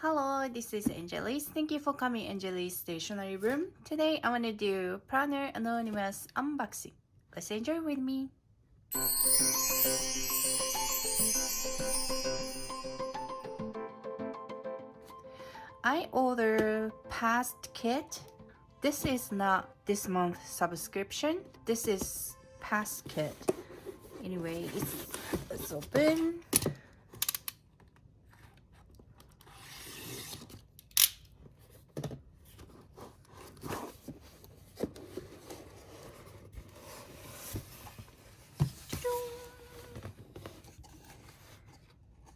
Hello, this is Angeliz. Thank you for coming Angeliz Stationery Room. Today I want to do Planner Anonymous unboxing. Let's enjoy with me. I ordered past kit. This is not this month's subscription. This is past kit. Anyway, let's open.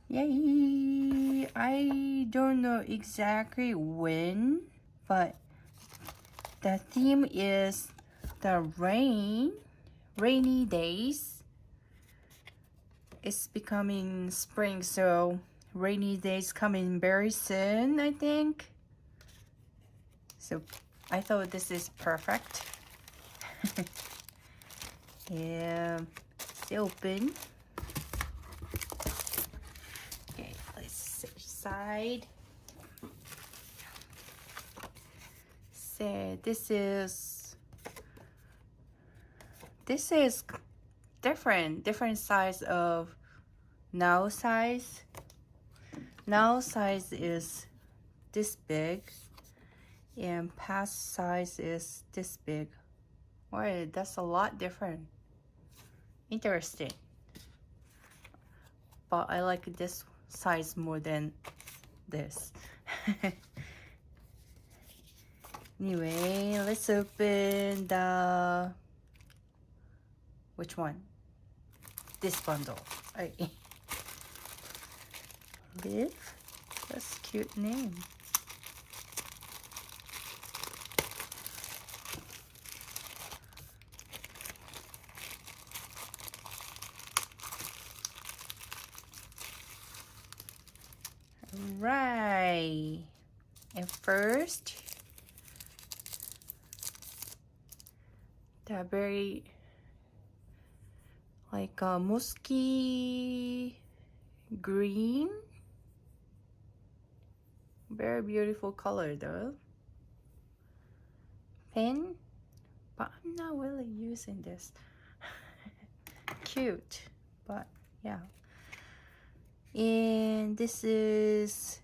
Yay! I don't know exactly when, but the theme is the rainy days. It's becoming spring, so rainy days coming very soon, I think. So I thought this is perfect. Yeah, it's open. Okay, let's set aside. So this is different size of now size. Now size is this big, and past size is this big. Wow, that's a lot different. Interesting. But I like this size more than this. Anyway, let's open the which one? This bundle. Alright. Liv? That's a cute name. Right. And first, the very like a musky green. Very beautiful color though. Pen, but I'm not really using this. Cute, but yeah. And this is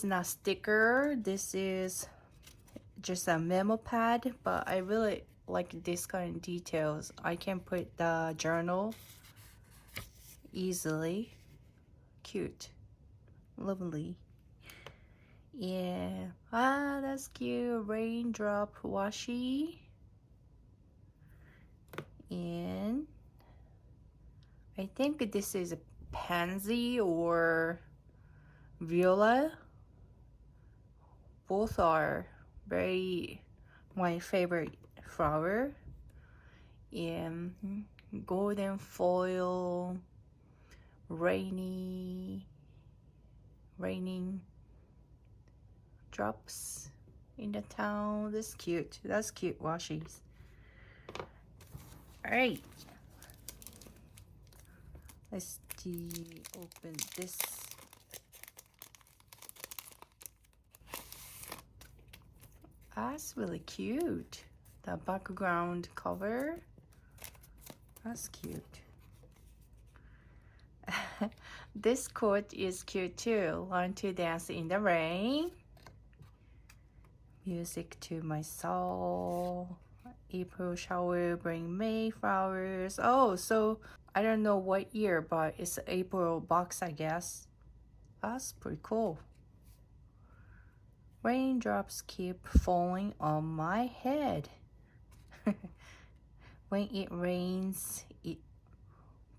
not sticker. This is just a memo pad, but I really like this kind of details. I can put the journal easily. Cute, lovely. Yeah, that's cute. Raindrop washi. And I think this is a pansy or viola. Both are my favorite flower. And golden foil, raining drops in the town. That's cute. That's cute washies. All right. Let's open this. That's really cute. The background cover. That's cute. This quote is cute too. Learn to dance in the rain. Music to my soul. April shower bring May flowers. Oh, so I don't know what year, but it's an April box, I guess. That's pretty cool. Raindrops keep falling on my head. When it rains, it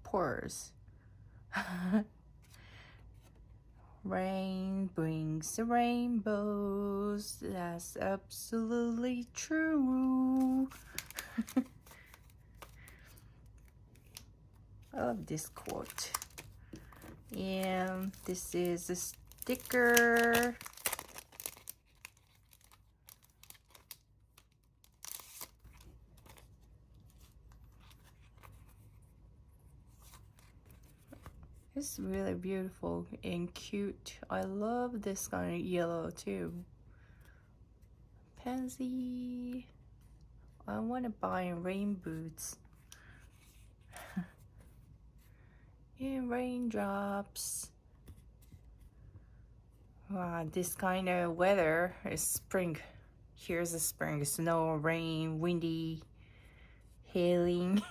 pours. Rain brings rainbows. That's absolutely true. I love this quote. And this is a sticker. It's really beautiful and cute. I love this kind of yellow too. Pansy. I want to buy rain boots. And raindrops. Wow, this kind of weather is spring. Here's the spring. Snow, rain, windy, hailing.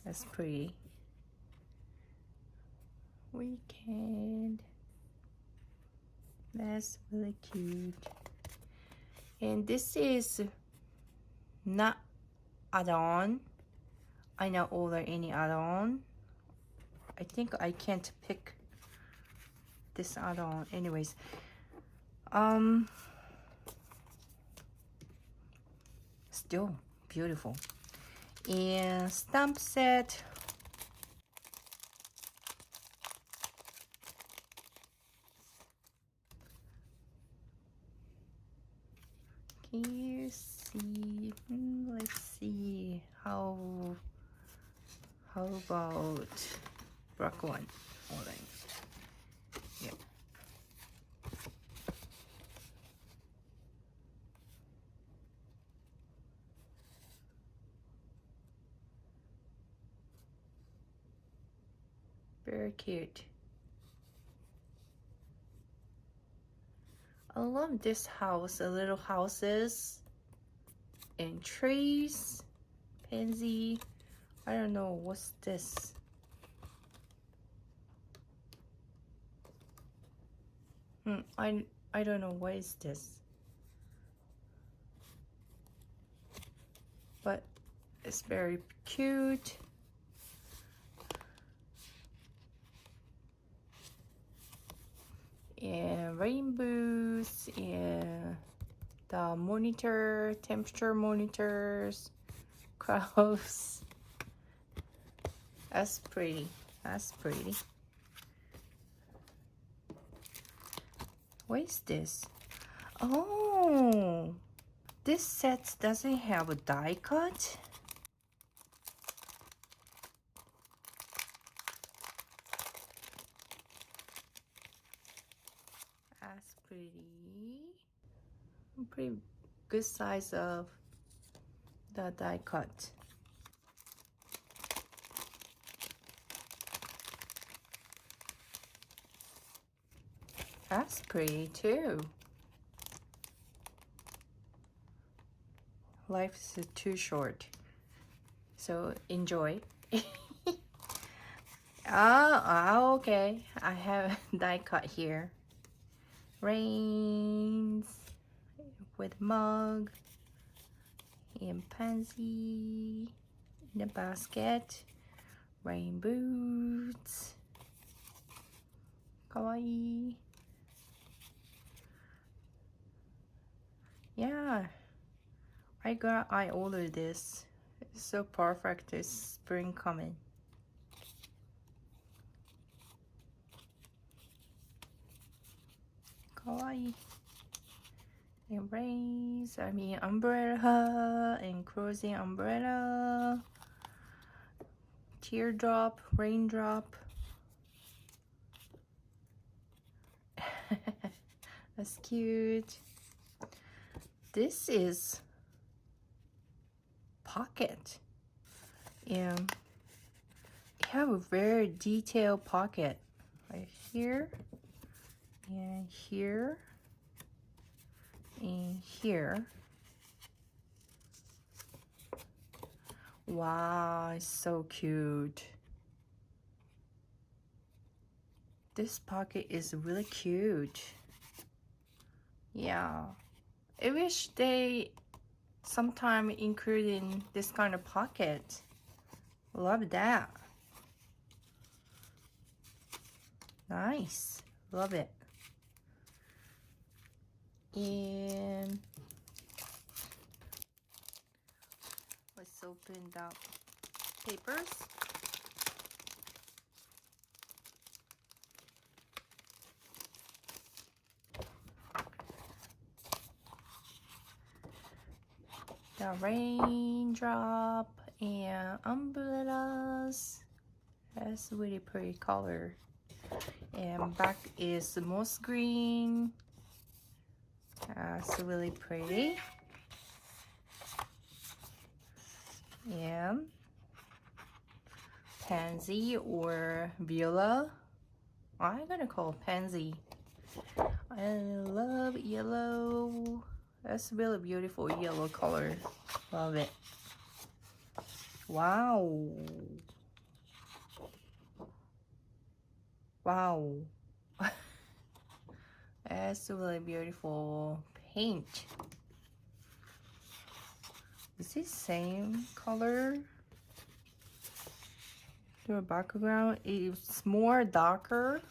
That's pretty. Weekend. That's really cute. And this is not add-on. I not order any add-on. I think I can't pick this add-on. Anyways, still beautiful. And stamp set. Can you see? Let's see how about black one? Hold on. Yeah. Very cute. I love this house, the little houses and trees. Pansy. I don't know what's this. I don't know what is this. But it's very cute. And rainbows and the monitor, temperature monitors, clouds. That's pretty. That's pretty. What is this? Oh, this set doesn't have a die cut. That's pretty good size of the die cut. That's pretty too. Life is too short, so enjoy. Okay. I have die cut here. Rains with mug and pansy in a basket. Rain boots. Kawaii. Yeah, I ordered this. It's so perfect. This spring coming. Kawaii. And rains, I mean umbrella and cruising umbrella. Teardrop, raindrop. That's cute. This is pocket. And you have a very detailed pocket right here and here and here. Wow, it's so cute. This pocket is really cute. Yeah, I wish they sometime include in this kind of pocket. Love that. Nice, love it. And let's open the papers. The raindrop and umbrellas. That's really pretty color. And back is moss green. It's really pretty. And pansy or viola. I'm gonna call pansy. I love yellow. That's really beautiful yellow color. Love it. Wow. Wow. That's really beautiful paint. Is this same color? The background is more darker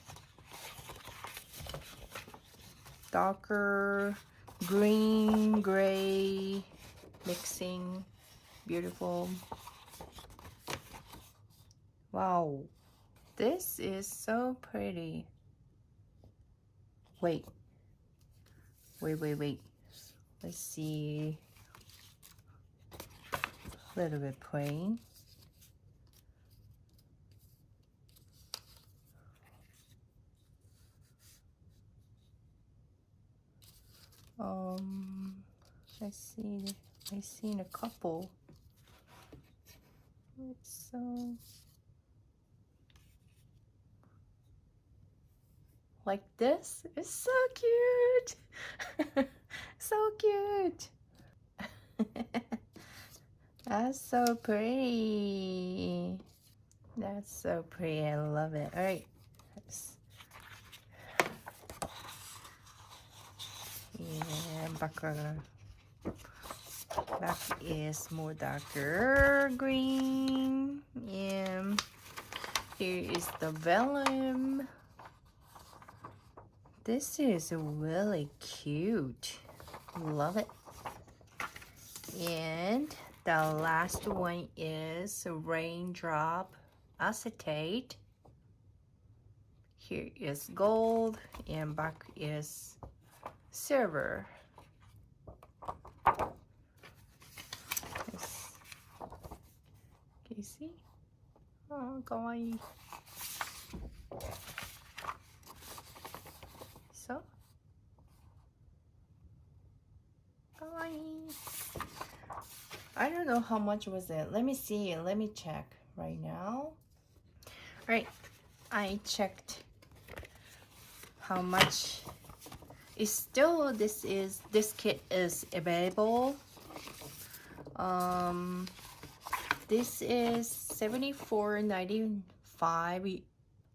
green, gray mixing. Beautiful. Wow, this is so pretty. Wait. Let's see. A little bit plain. Let's see. I've seen a couple. So like this. It's so cute. So cute. That's so pretty. That's so pretty. I love it. All right. And back is more darker green. And here is the vellum. This is really cute. Love it. And the last one is raindrop acetate. Here is gold and back is silver. Yes. Can you see? Oh, kawaii. So kawaii. I don't know how much was it. Let me see. Let me check right now. All right, I checked how much. It's still this kit is available. This is $74.95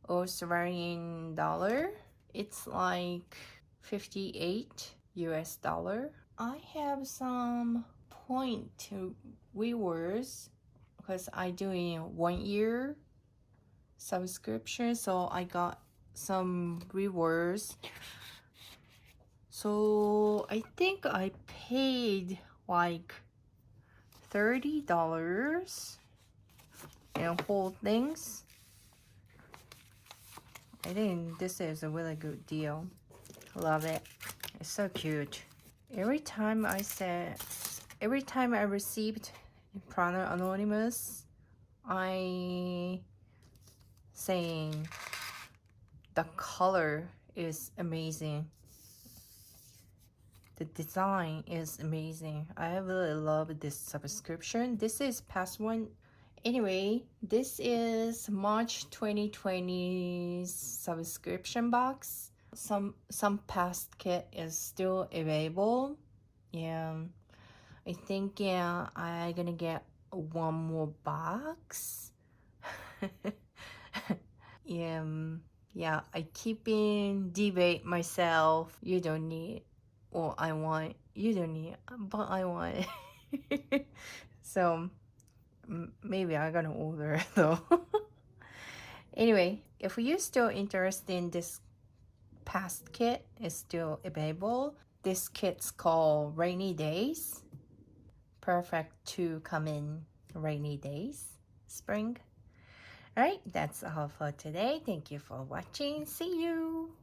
Australian dollar. It's like 58 US dollar. I have some point to viewers because I doing 1 year subscription, so I got some rewards. So I think I paid like $30 and whole things. I think this is a really good deal. Love it. It's so cute. Every time I received Prana Anonymous, I saying the color is amazing. The design is amazing. I really love this subscription. This is past one. Anyway, this is March 2020 subscription box. Some past kit is still available. Yeah, I think I'm gonna get one more box. Yeah, I keep in debate myself. You don't need, or I want. You don't need, but I want. So maybe I'm gonna order though. Anyway, if you're still interested in this past kit, is still available. This kit's called Rainy Days. Perfect to come in rainy days, spring. All right, that's all for today. Thank you for watching. See you.